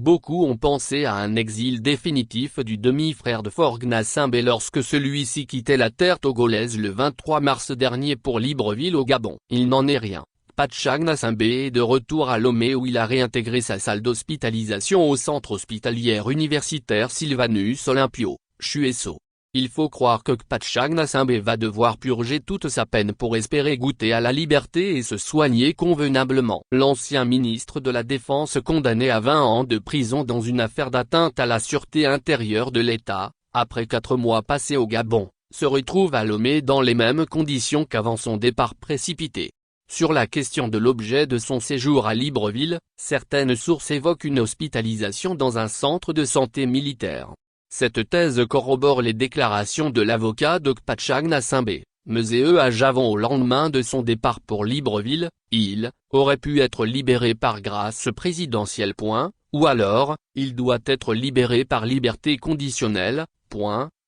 beaucoup ont pensé à un exil définitif du demi-frère de Faure Gnassingbé lorsque celui-ci quittait la terre togolaise le 23 mars dernier pour Libreville au Gabon. Il n'en est rien. Patcha Gnassingbé est de retour à Lomé où il a réintégré sa salle d'hospitalisation au centre hospitalier universitaire Sylvanus Olympio, Chueso. Il faut croire que Patcha Gnassingbé va devoir purger toute sa peine pour espérer goûter à la liberté et se soigner convenablement. L'ancien ministre de la Défense condamné à 20 ans de prison dans une affaire d'atteinte à la sûreté intérieure de l'État, après 4 mois passés au Gabon, se retrouve à Lomé dans les mêmes conditions qu'avant son départ précipité. Sur la question de l'objet de son séjour à Libreville, certaines sources évoquent une hospitalisation dans un centre de santé militaire. Cette thèse corrobore les déclarations de l'avocat de Patcha Gnassingbé, Mzee à Javon au lendemain de son départ pour Libreville. Il aurait pu être libéré par grâce présidentielle. Ou alors, il doit être libéré par liberté conditionnelle.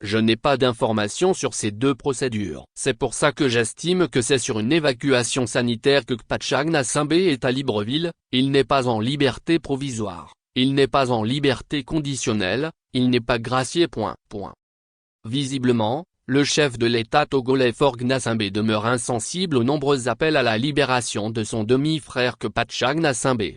Je n'ai pas d'informations sur ces deux procédures. C'est pour ça que j'estime que c'est sur une évacuation sanitaire que Patcha Gnassingbé est à Libreville. Il n'est pas en liberté provisoire. Il n'est pas en liberté conditionnelle, il n'est pas gracié. Visiblement, le chef de l'État togolais Faure Gnassingbé demeure insensible aux nombreux appels à la libération de son demi-frère que Patcha Gnassingbé